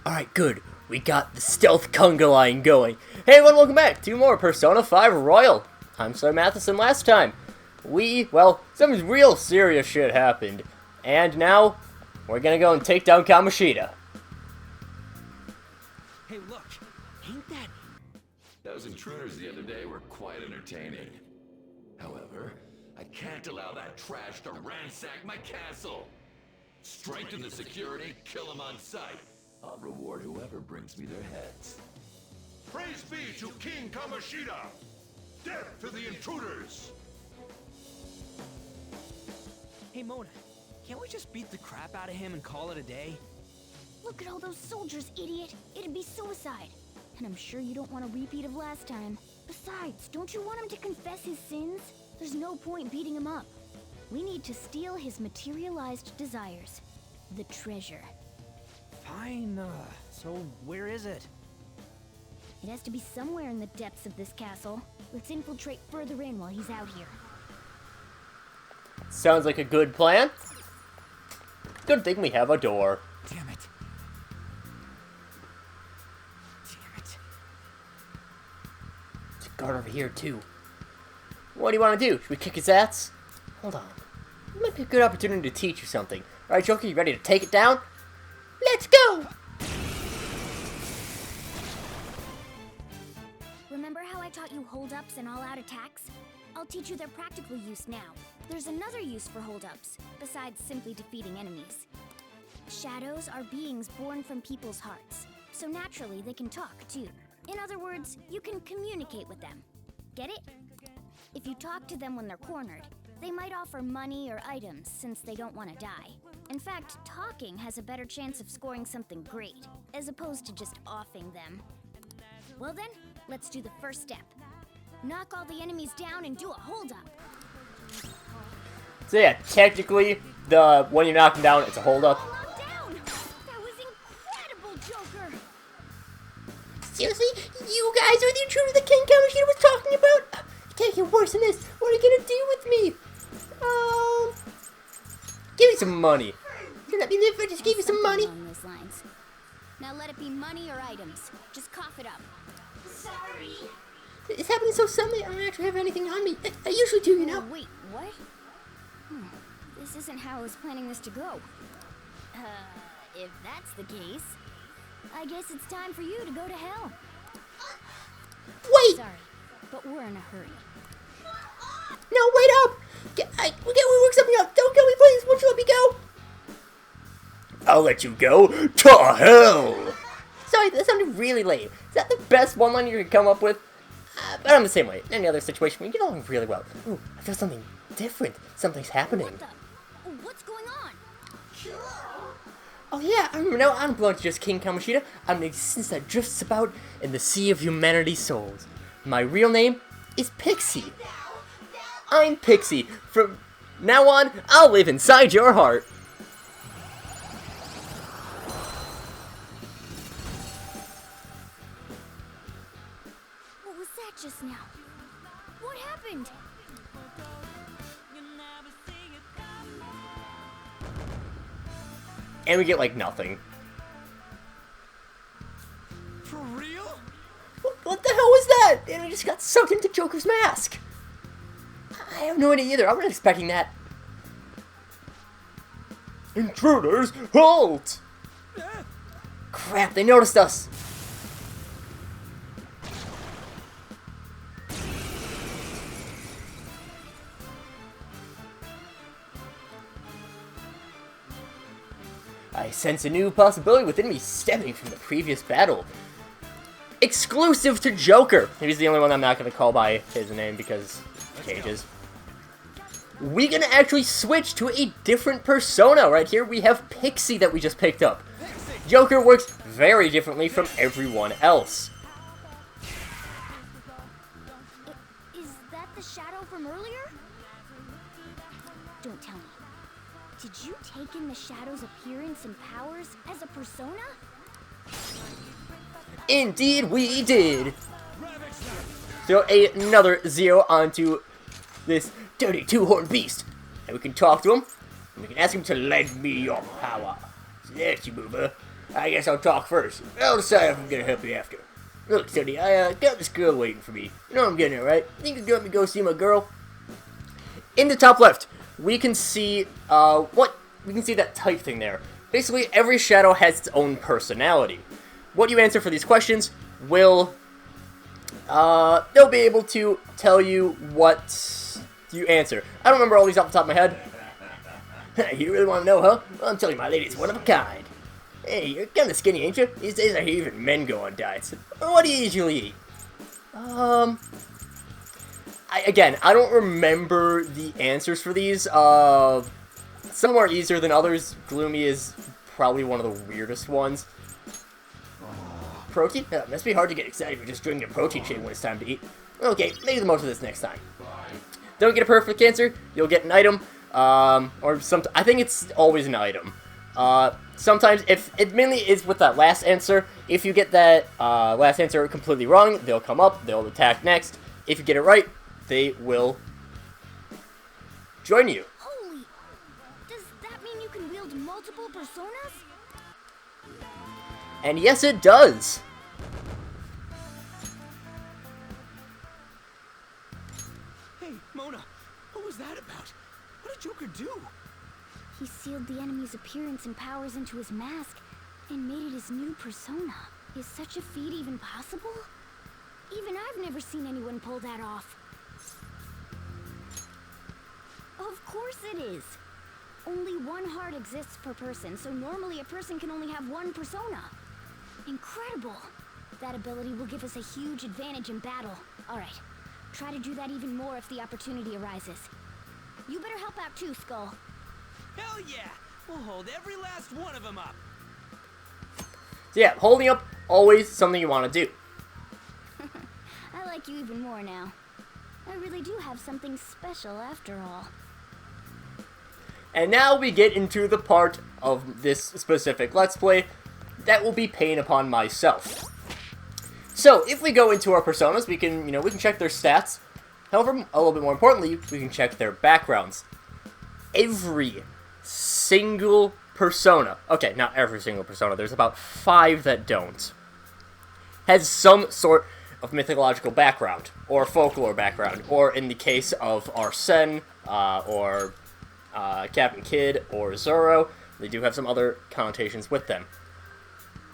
Alright, good. We got the stealth conga line going. Hey everyone, welcome back to more Persona 5 Royal. I'm SlayerMathis, and last time, some real serious shit happened. And now, we're gonna go and take down Kamoshida. Hey, look! Ain't that... Those intruders the other day were quite entertaining. However, I can't allow that trash to ransack my castle. Strengthen the security, kill them on sight. I'll reward whoever brings me their heads. Praise be to King Kamoshida! Death to the intruders! Hey, Mona, can't we just beat the crap out of him and call it a day? Look at all those soldiers, idiot! It'd be suicide. And I'm sure you don't want a repeat of last time. Besides, don't you want him to confess his sins? There's no point beating him up. We need to steal his materialized desires. The treasure. Fine, so where is it? It has to be somewhere in the depths of this castle. Let's infiltrate further in while he's out here. Sounds like a good plan. Good thing we have a door. Damn it. Damn it. There's a guard over here, too. What do you want to do? Should we kick his ass? Hold on. It might be a good opportunity to teach you something. Alright, Joker, you ready to take it down? Let's go! Remember how I taught you hold-ups and all-out attacks? I'll teach you their practical use now. There's another use for hold-ups, besides simply defeating enemies. Shadows are beings born from people's hearts, so naturally they can talk, too. In other words, you can communicate with them. Get it? If you talk to them when they're cornered, they might offer money or items since they don't want to die. In fact, talking has a better chance of scoring something great, as opposed to just offing them. Well then, let's do the first step. Knock all the enemies down and do a hold-up. So yeah, technically, when you knock him down, it's a hold-up. Down! That was incredible, Joker! Seriously? You guys are the intruder that King Kamoshida was talking about? It can't get worse than this. What are you gonna do with me? Give me some money. Can that be if I just give you some money? Along those lines. Now let it be money or items. Just cough it up. Sorry. It's happening so suddenly, I don't actually have anything on me. I usually do, you know. Wait, what? This isn't how I was planning this to go. If that's the case, I guess it's time for you to go to hell. Wait! Sorry, but we're in a hurry. No, wait up! We work something out. Don't kill me, please. Won't you let me go? I'll let you go to hell. Sorry, that sounded really lame. Is that the best one-line you could come up with? But I'm the same way. In any other situation, we get along really well. Ooh, I feel something different. Something's happening. What's going on? Oh yeah, I remember now. I'm not just King Kamoshida. I'm an existence that drifts about in the sea of humanity's souls. My real name is Pixie. I'm Pixie. From now on, I'll live inside your heart. What was that just now? What happened? And we get, like, nothing. For real? What the hell was that? And we just got sucked into Joker's mask. I have no idea either. I wasn't expecting that. Intruders, halt! Crap, they noticed us. I sense a new possibility within me stemming from the previous battle. Exclusive to Joker. He's the only one I'm not going to call by his name because it changes. We're going to actually switch to a different persona. Right here we have Pixie that we just picked up. Joker works very differently from everyone else. Is that the shadow from earlier? Don't tell me. Did you take in the shadow's appearance and powers as a persona? Indeed we did. Throw another 0 onto this dirty two-horned beast. And we can talk to him. And we can ask him to lend me your power. There, you mover. I guess I'll talk first. I'll decide if I'm gonna help you after. Look, Sonny, I got this girl waiting for me. You know I'm getting her, right? Think you can let me go see my girl? In the top left, we can see we can see that type thing there. Basically, every shadow has its own personality. What you answer for these questions will they'll be able to tell you what you answer. I don't remember all these off the top of my head. You really want to know, huh? Well, I'm telling you, my lady, it's one of a kind. Hey, you're kind of skinny, ain't you? These days I hear even men go on diets. What do you usually eat? Again, I don't remember the answers for these. Some are easier than others. Gloomy is probably one of the weirdest ones. Protein? Must be hard to get excited for just drinking a protein shake when it's time to eat. Okay, make the most of this next time. Don't get a perfect answer, you'll get an item. Or I think it's always an item. Sometimes, if it mainly is with that last answer, if you get that last answer completely wrong, they'll come up, they'll attack next. If you get it right, they will join you. Holy! Does that mean you can wield multiple personas? And yes, it does. Hey, Mona, what was that about? What did Joker do? He sealed the enemy's appearance and powers into his mask and made it his new persona. Is such a feat even possible? Even I've never seen anyone pull that off. Of course it is. Only one heart exists per person, so normally a person can only have one persona. Incredible! That ability will give us a huge advantage in battle. Alright, try to do that even more if the opportunity arises. You better help out too, Skull. Hell yeah! We'll hold every last one of them up. So yeah, holding up, always something you want to do. I like you even more now. I really do have something special after all. And now we get into the part of this specific Let's Play that will be pain upon myself. So, if we go into our personas, we can, we can check their stats. However, a little bit more importantly, we can check their backgrounds. Every single persona, okay, not every single persona, there's about 5 that don't, has some sort of mythological background, or folklore background, or in the case of Arsene, or Captain Kidd, or Zoro, they do have some other connotations with them.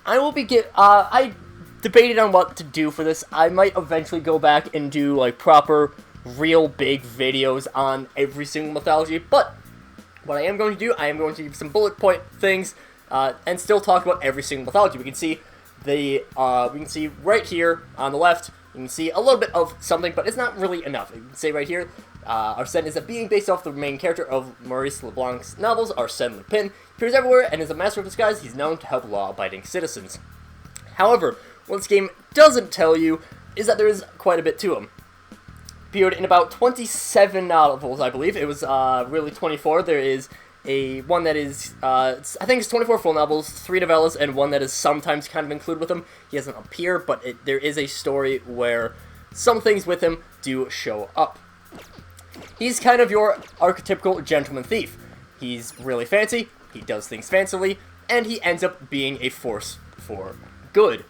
I debated on what to do for this. I might eventually go back and do, like, proper, real big videos on every single mythology, but what I am going to do, I am going to give some bullet point things, and still talk about every single mythology. We can see right here on the left, you can see a little bit of something, but it's not really enough. You can say right here, Arsene is a being based off the main character of Maurice Leblanc's novels, Arsène Lupin. He appears everywhere, and is a master of disguise. He's known to help law-abiding citizens. However, what this game doesn't tell you is that there is quite a bit to him. Appeared in about 27 novels, I believe. It was really 24. There is one that is, I think it's 24 full novels, 3 novellas, and one that is sometimes kind of included with him. He doesn't appear, but there is a story where some things with him do show up. He's kind of your archetypical gentleman thief. He's really fancy, he does things fancily, and he ends up being a force for good.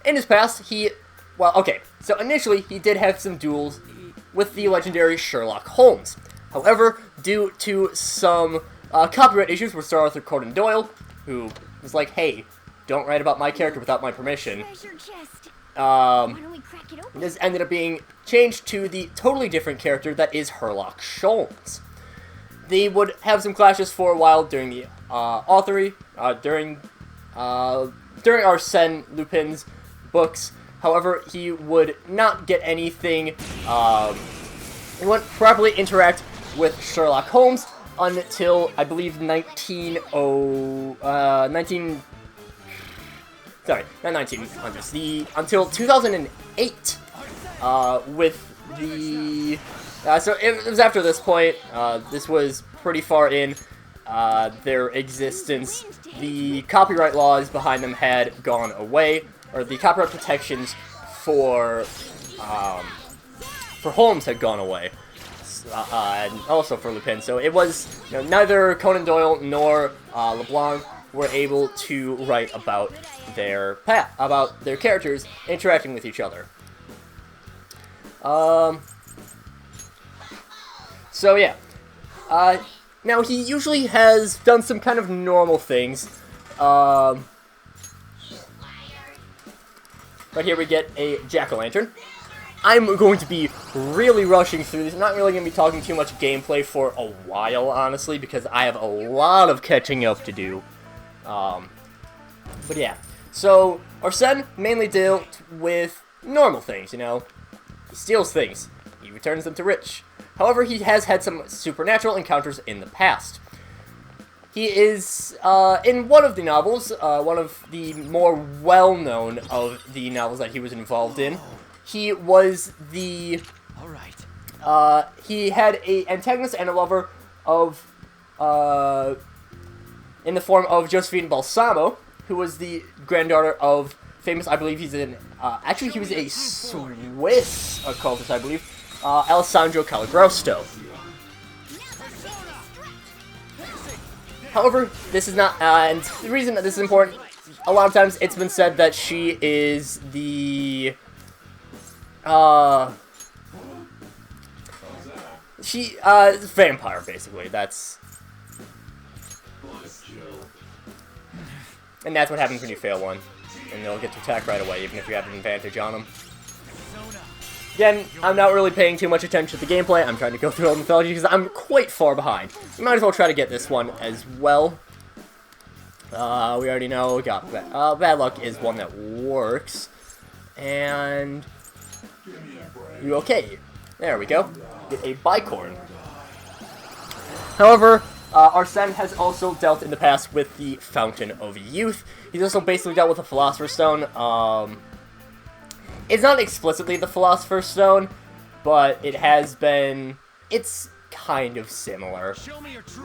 In his past, so initially he did have some duels with the legendary Sherlock Holmes. However, due to some copyright issues with Sir Arthur Conan Doyle, who was like, hey, don't write about my character without my permission, Treasure chest. Why don't we crack it open? this ended up being changed to the totally different character that is Sherlock Holmes. They would have some clashes for a while during the during Arsène Lupin's books. However, he would not get anything, he wouldn't properly interact with Sherlock Holmes until, I believe, until 2008, with the, so it was after this point. This was pretty far in their existence. The copyright laws behind them had gone away, or the copyright protections for Holmes had gone away, and also for Lupin. So it was, neither Conan Doyle nor LeBlanc were able to write about their characters interacting with each other. So yeah. Now he usually has done some kind of normal things. But here we get a jack-o'-lantern. I'm going to be really rushing through this. I'm not really going to be talking too much gameplay for a while, honestly, because I have a lot of catching up to do. But yeah. So, Arsene mainly dealt with normal things, you know. He steals things. He returns them to Rich. However, he has had some supernatural encounters in the past. He is, in one of the novels, one of the more well-known of the novels that he was involved in, he was the... Alright. He had a antagonist and a lover of, in the form of Josephine Balsamo, who was the granddaughter of famous, I believe he's an, actually he was a Swiss occultist, I believe, Alessandro Calagrosto. However, this is not, and the reason that this is important, a lot of times it's been said that she is the, vampire, basically, and that's what happens when you fail one, and they'll get to attack right away, even if you have an advantage on them. Again, I'm not really paying too much attention to the gameplay. I'm trying to go through all the mythology because I'm quite far behind. You might as well try to get this one as well. We already know we got bad luck is one that works. And you okay? There we go. Get a bicorn. However, Arsene has also dealt in the past with the Fountain of Youth. He's also basically dealt with the Philosopher's Stone. It's not explicitly the Philosopher's Stone, but it has been... It's kind of similar.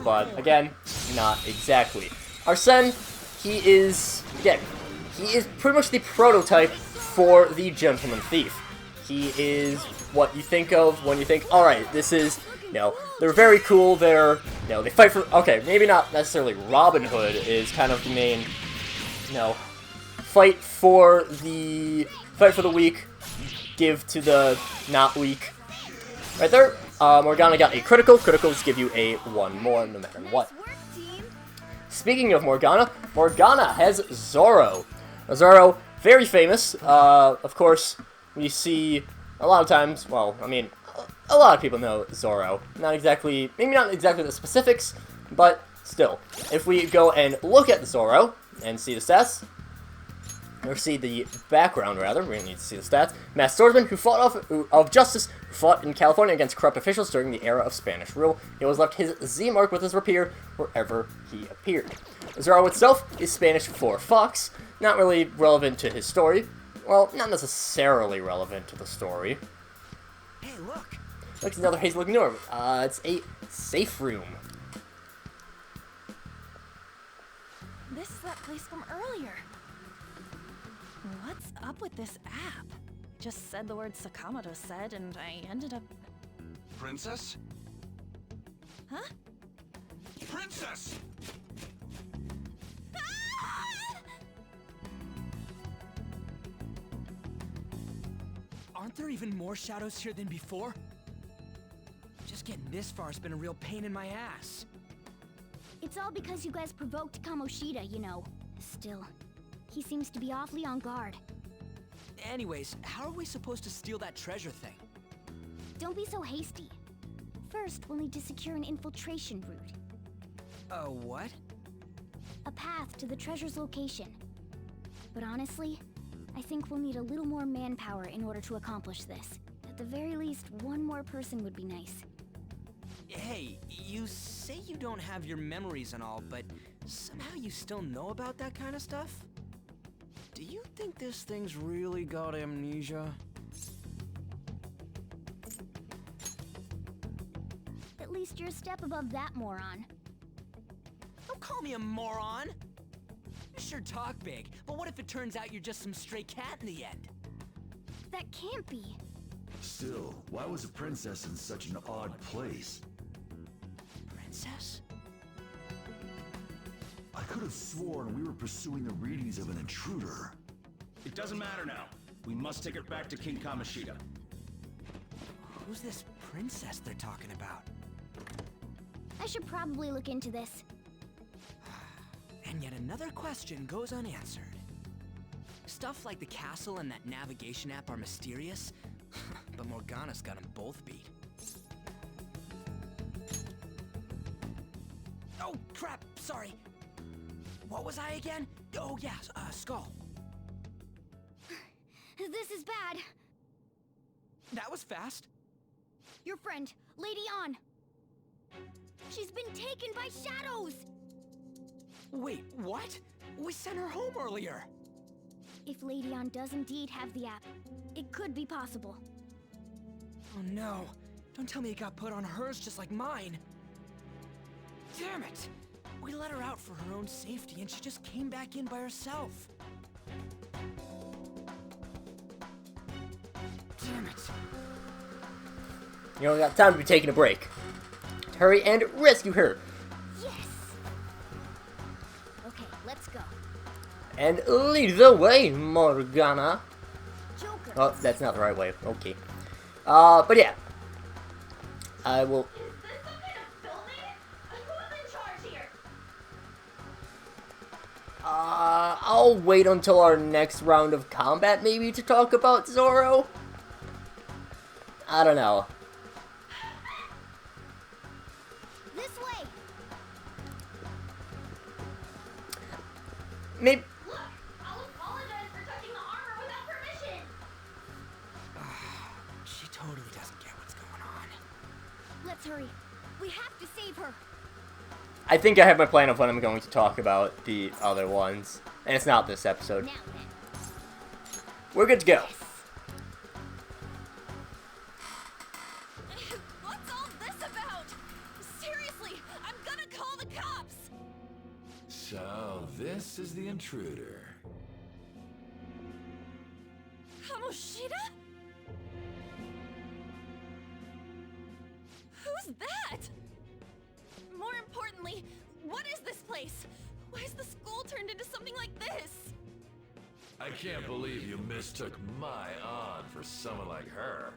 But, again, not exactly. Arsene, he is... Again, he is pretty much the prototype for the Gentleman Thief. He is what you think of when you think, alright, this is... You know, they're very cool, they're... You know, they fight for... Okay, maybe not necessarily Robin Hood is kind of the main... You know, fight for the weak, give to the not weak. Right there, Morgana got a critical. Criticals give you a 1 more no matter what. Speaking of Morgana, Morgana has Zorro. Zorro, very famous. Of course, we see a lot of times, well, I mean, a lot of people know Zorro. Not exactly, maybe not exactly the specifics, but still. If we go and look at Zorro and see the stats, or see the background, rather. We're going to need to see the stats. Masked swordsman who fought of justice, who fought in California against corrupt officials during the era of Spanish rule. He always left his Z mark with his rapier wherever he appeared. Zorro itself is Spanish for fox, not really relevant to his story. Well, not necessarily relevant to the story. Hey, look! Look, it's another hazy-looking door. It's a safe room. This is that place from earlier. What's up with this app? Just said the word Sakamoto said, and I ended up... Princess? Huh? Princess! Aren't there even more shadows here than before? Just getting this far has been a real pain in my ass. It's all because you guys provoked Kamoshida, you know. Still, he seems to be awfully on guard. Anyways, how are we supposed to steal that treasure thing? Don't be so hasty. First, we'll need to secure an infiltration route. What? A path to the treasure's location. But honestly, I think we'll need a little more manpower in order to accomplish this. At the very least, one more person would be nice. Hey, you say you don't have your memories and all, but somehow you still know about that kind of stuff? Do you think this thing's really got amnesia? At least you're a step above that, moron. Don't call me a moron! You sure talk big, but what if it turns out you're just some stray cat in the end? That can't be. Still, why was a princess in such an odd place? Princess? I could have have sworn we were pursuing the readings of an intruder. It doesn't matter now. We must take her back to King Kamoshida. Who's this princess they're talking about? I should probably look into this. And yet another question goes unanswered. Stuff like the castle and that navigation app are mysterious, but Morgana's got them both beat. Oh, crap, sorry. What was I again? Oh, yeah, Skull. This is bad. That was fast. Your friend, Lady An. She's been taken by shadows! Wait, what? We sent her home earlier. If Lady An does indeed have the app, it could be possible. Oh no, don't tell me it got put on hers just like mine. Damn it! We let her out for her own safety and she just came back in by herself. Damn it. You only got time to be taking a break. Hurry and rescue her. Yes! Okay, let's go. And lead the way, Morgana. Joker! Oh, that's not the right way. Okay. But yeah. I will... Is this some kind of filming? Who's in charge here? I'll wait until our next round of combat, maybe, to talk about Zoro. I don't know. This way! Maybe... Look, I'll apologize for touching the armor without permission. She totally doesn't get what's going on. Let's hurry. We have to save her. I think I have my plan of when I'm going to talk about the other ones. And it's not this episode. Now then. We're good to go. What's all this about? Seriously, I'm gonna call the cops! So, this is the intruder. Kamoshida? Who's that? More importantly, what is this place? Why is the school turned into something like this? I can't believe you mistook my An for someone like her.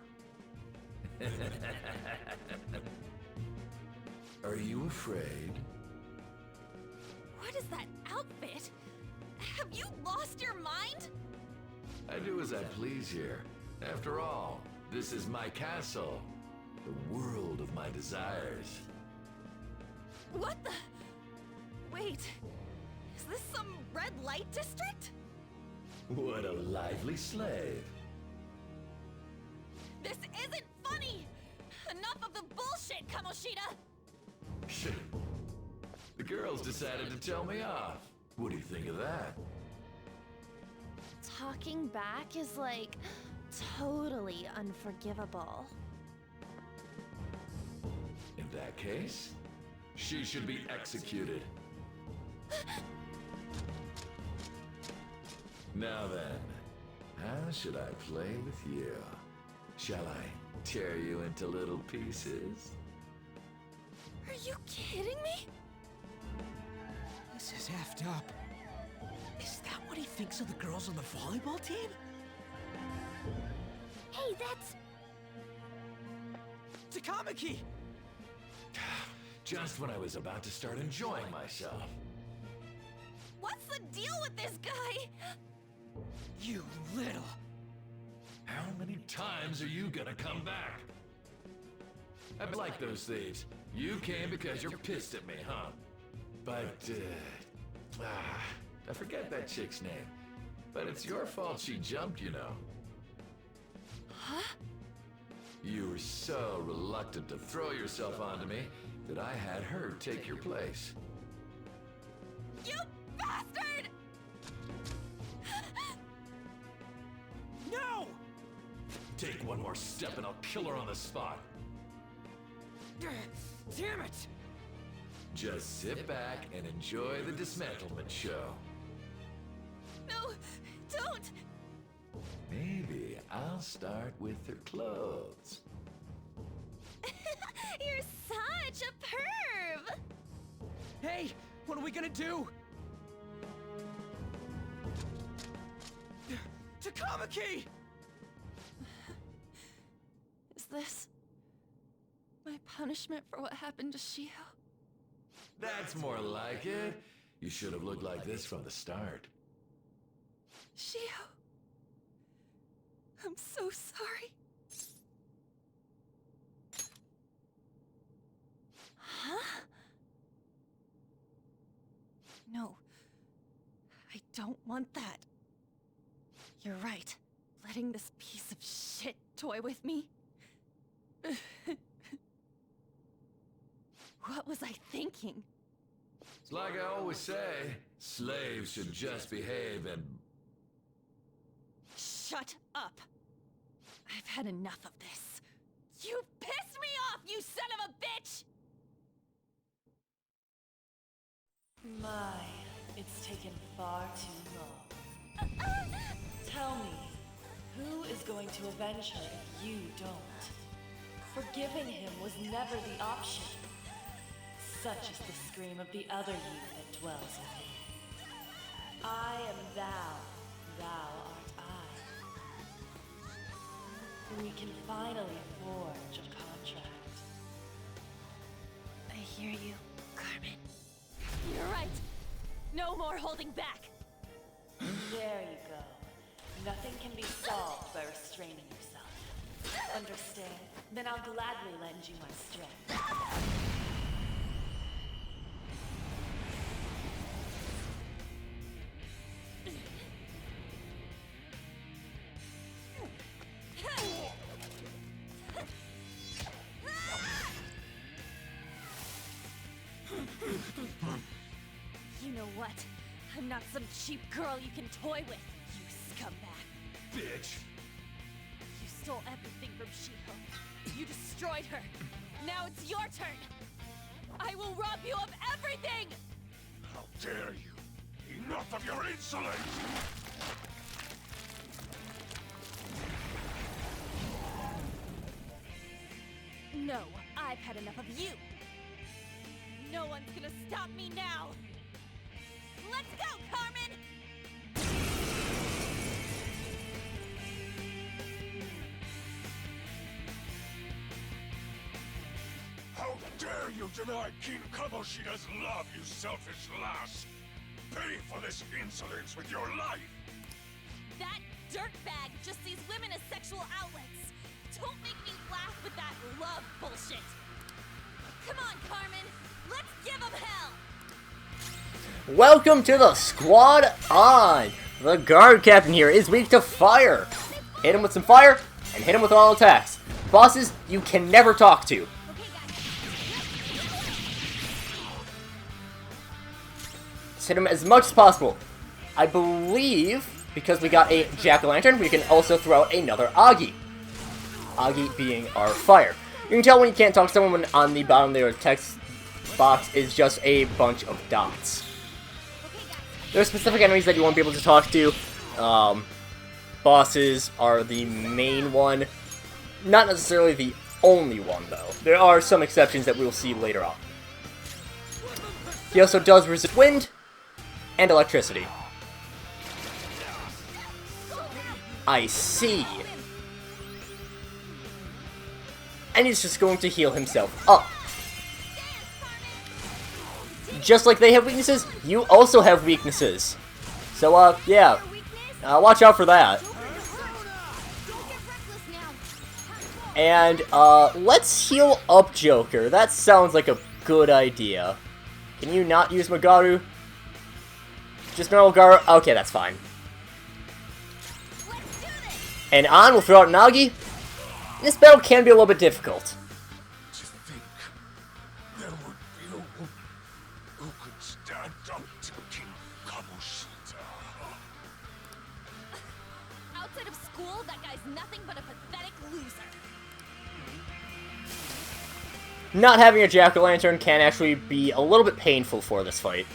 Are you afraid? What is that outfit? Have you lost your mind? I do as I please here. After all, this is my castle. The world of my desires. What the? Wait, is this some red light district? What a lively slave. This isn't funny! Enough of the bullshit, Kamoshida! The girls decided to tell me off. What do you think of that? Talking back is like totally unforgivable. In that case, she should be executed. Now then, how should I play with you? Shall I tear you into little pieces? Are you kidding me? This is effed up. Is that what he thinks of the girls on the volleyball team? Hey, that's... Takamaki! Just when I was about to start enjoying myself. What's the deal with this guy? You little... How many times are you gonna come back? I like those thieves. You came because you're pissed at me, huh? But, I forget that chick's name. But it's your fault she jumped, you know. Huh? You were so reluctant to throw yourself onto me that I had her take your place. You bastard! No! Take one more step and I'll kill her on the spot. Damn it! Just sit back and enjoy the dismantlement show. No, don't! Maybe I'll start with her clothes. You're such a perv! Hey, what are we gonna do? Takamaki! Is this my punishment for what happened to Shiho? That's more like it. You should have looked like this from the start. Shiho, I'm so sorry. Huh? No, I don't want that. You're right. Letting this piece of shit toy with me? What was I thinking? It's like I always say, slaves should just behave and... Shut up! I've had enough of this. You pissed me off, you son of a bitch! My, it's taken far too long. Tell me, who is going to avenge her if you don't? Forgiving him was never the option. Such is the scream of the other you that dwells within. I am thou, thou art I. We can finally forge a contract. I hear you, Carmen. You're right. No more holding back. There you go. Nothing can be solved by restraining yourself. Understand? Then I'll gladly lend you my strength. You know what? I'm not some cheap girl you can toy with, you scumbag. Bitch! You stole everything from Shiho. You destroyed her. Now it's your turn. I will rob you of everything! How dare you! Enough of your insolence! No, I've had enough of you. No one's gonna stop me now. Let's go, Carmen! How dare you deny King Kamoshida's love, you selfish lass! Pay for this insolence with your life! That dirtbag just sees women as sexual outlets. Don't make me laugh with that love bullshit. Come on, Carmen. Let's give him hell. Welcome to the squad on! The guard captain here is weak to fire. Hit him with some fire, and hit him with all attacks. Bosses, you can never talk to. Just hit him as much as possible. I believe, because we got a jack-o'-lantern, we can also throw out another Agi. Agi being our fire. You can tell when you can't talk to someone when on the bottom of their text box is just a bunch of dots. There are specific enemies that you won't be able to talk to. Bosses are the main one. Not necessarily the only one, though. There are some exceptions that we will see later on. He also does resist wind and electricity. I see. And he's just going to heal himself up. Just like they have weaknesses, you also have weaknesses. So, yeah. Watch out for that. And, let's heal up Joker. That sounds like a good idea. Can you not use Magaru? Just normal Garu? Okay, that's fine. And on, we'll throw out Nagi. This battle can be a little bit difficult. To think there would be a woman who could stand up to King Kamoshida. Outside of school, that guy's nothing but a pathetic loser. Not having a jack-o'-lantern can actually be a little bit painful for this fight.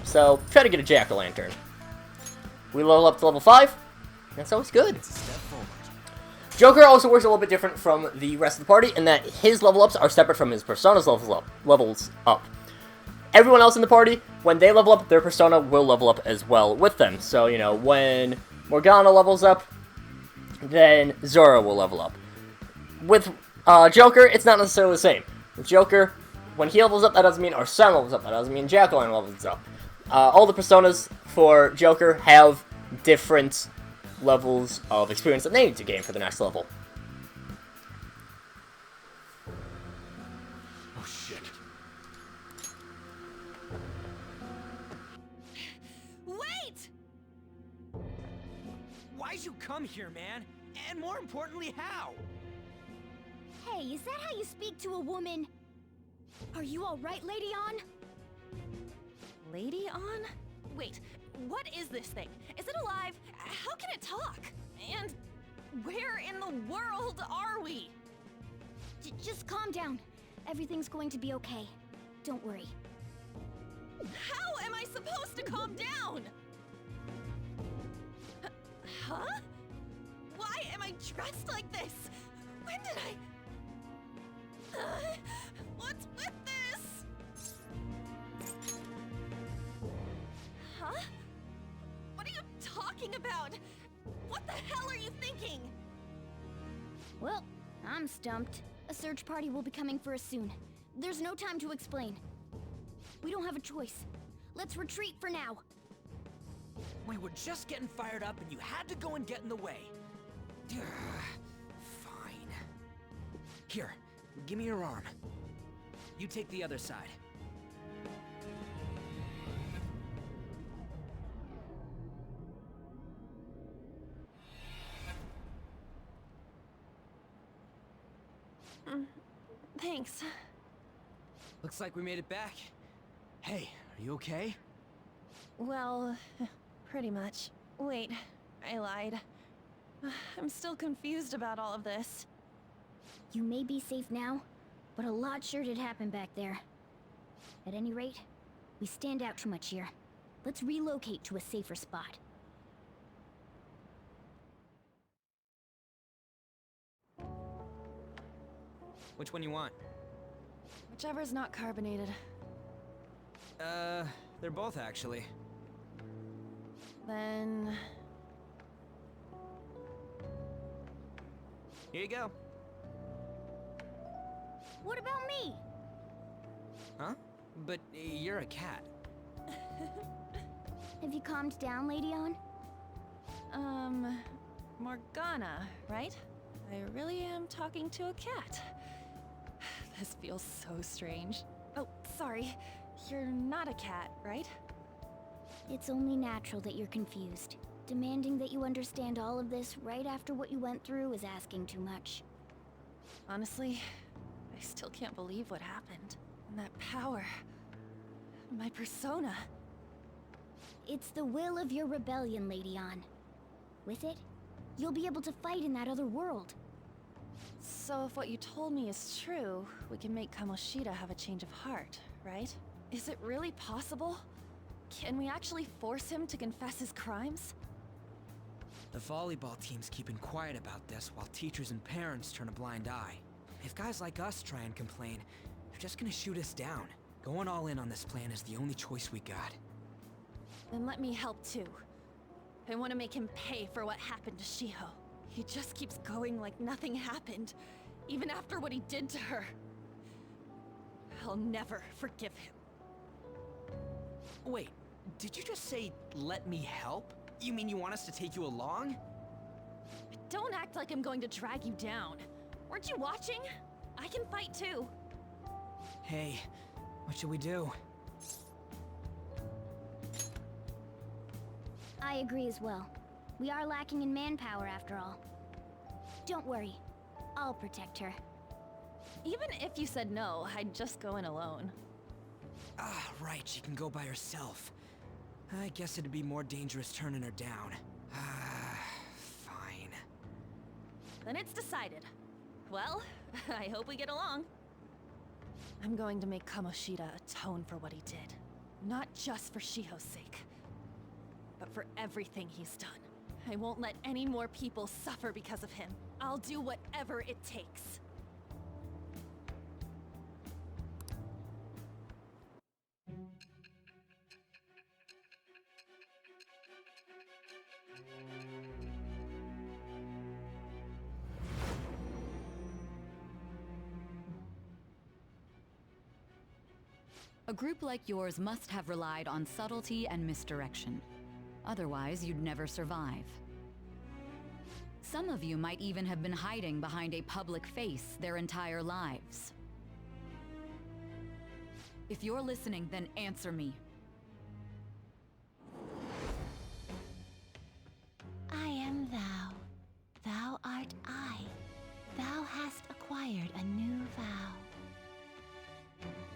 So, try to get a jack-o'-lantern. We level up to level 5. That's always good. Joker also works a little bit different from the rest of the party in that his level ups are separate from his persona's levels up. Everyone else in the party, when they level up, their persona will level up as well with them. So, you know, when Morgana levels up, then Zoro will level up. With Joker, it's not necessarily the same. With Joker, when he levels up, that doesn't mean our son levels up. That doesn't mean Jacqueline levels up. All the personas for Joker have different levels of experience that they need to gain for the next level. Oh shit. Wait! Why'd you come here, man? And more importantly, how? Hey, is that how you speak to a woman? Are you alright, Lady On? Lady On? Wait, what is this thing? Is it alive? How can it talk? And where in the world are we? Just calm down. Everything's going to be okay. Don't worry. How am I supposed to calm down? Huh? Why am I dressed like this? When did I... what's with this? Huh? What are you talking about? What the hell are you thinking? Well, I'm stumped. A search party will be coming for us soon. There's no time to explain. We don't have a choice. Let's retreat for now. We were just getting fired up and you had to go and get in the way. Fine. Here, give me your arm. You take the other side. Thanks. Looks like we made it back. Hey, are you okay? Well, pretty much. Wait, I lied. I'm still confused about all of this. You may be safe now, but a lot sure did happen back there. At any rate, we stand out too much here. Let's relocate to a safer spot. Which one you want? Whichever's not carbonated. They're both actually. Then... Here you go. What about me? Huh? But you're a cat. Have you calmed down, Lady On? Morgana, right? I really am talking to a cat. This feels so strange. Oh, sorry. You're not a cat, right? It's only natural that you're confused. Demanding that you understand all of this right after what you went through is asking too much. Honestly, I still can't believe what happened. And that power... my persona... It's the will of your rebellion, Lady On. With it, you'll be able to fight in that other world. So if what you told me is true, we can make Kamoshida have a change of heart, right? Is it really possible? Can we actually force him to confess his crimes? The volleyball team's keeping quiet about this while teachers and parents turn a blind eye. If guys like us try and complain, they're just gonna shoot us down. Going all in on this plan is the only choice we got. Then let me help too. I want to make him pay for what happened to Shiho. He just keeps going like nothing happened, even after what he did to her. I'll never forgive him. Wait, did you just say, let me help? You mean you want us to take you along? Don't act like I'm going to drag you down. Weren't you watching? I can fight too. Hey, what should we do? I agree as well. We are lacking in manpower after all. Don't worry. I'll protect her. Even if you said no, I'd just go in alone. Ah, right, she can go by herself. I guess it'd be more dangerous turning her down. Ah, fine. Then it's decided. Well, I hope we get along. I'm going to make Kamoshida atone for what he did. Not just for Shiho's sake, but for everything he's done. I won't let any more people suffer because of him. I'll do whatever it takes. A group like yours must have relied on subtlety and misdirection. Otherwise, you'd never survive. Some of you might even have been hiding behind a public face their entire lives. If you're listening, then answer me. I am thou. Thou art I. Thou hast acquired a new vow.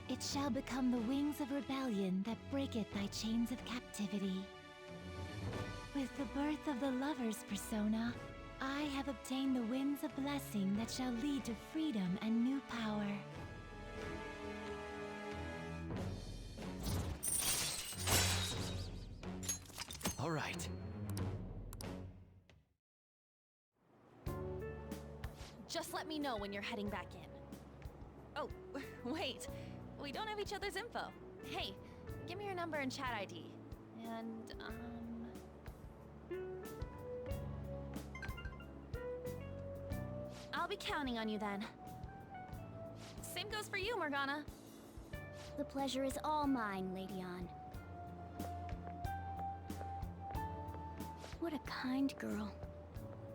It shall become the wings of rebellion that breaketh thy chains of captivity. With the birth of the lover's persona, I have obtained the winds of blessing that shall lead to freedom and new power. All right. Just let me know when you're heading back in. Oh, wait. We don't have each other's info. Hey, give me your number and chat ID. And, I'll be counting on you then. Same goes for you, Morgana. The pleasure is all mine, Lady Ann. What a kind girl.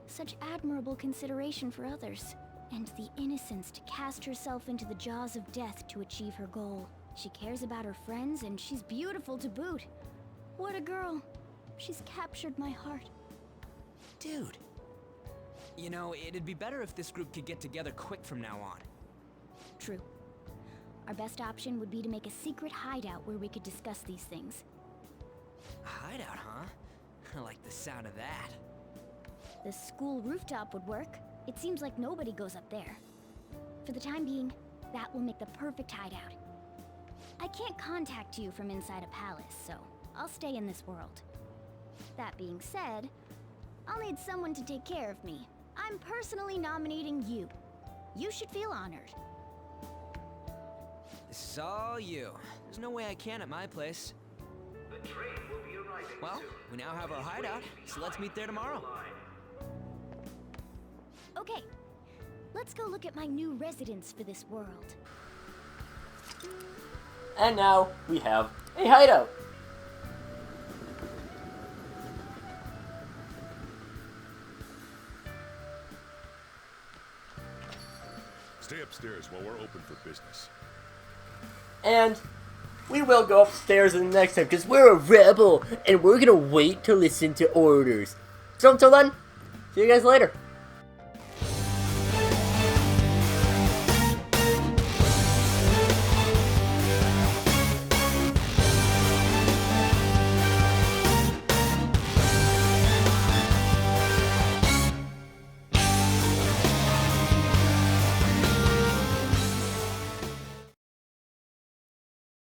Such admirable consideration for others, and the innocence to cast herself into the jaws of death to achieve her goal. She cares about her friends, and she's beautiful to boot. What a girl. She's captured my heart. Dude. You know, it'd be better if this group could get together quick from now on. True. Our best option would be to make a secret hideout where we could discuss these things. A hideout, huh? I like the sound of that. The school rooftop would work. It seems like nobody goes up there. For the time being, that will make the perfect hideout. I can't contact you from inside a palace, so I'll stay in this world. That being said, I'll need someone to take care of me. I'm personally nominating you. You should feel honored. This is all you. There's no way I can at my place. The train will be arriving Well, soon. we now have our hideout, so let's meet there tomorrow. Okay, let's go look at my new residence for this world. And now we have a hideout. Stay upstairs while we're open for business. And we will go upstairs in the next time, because we're a rebel, and we're gonna wait to listen to orders. So until then, see you guys later.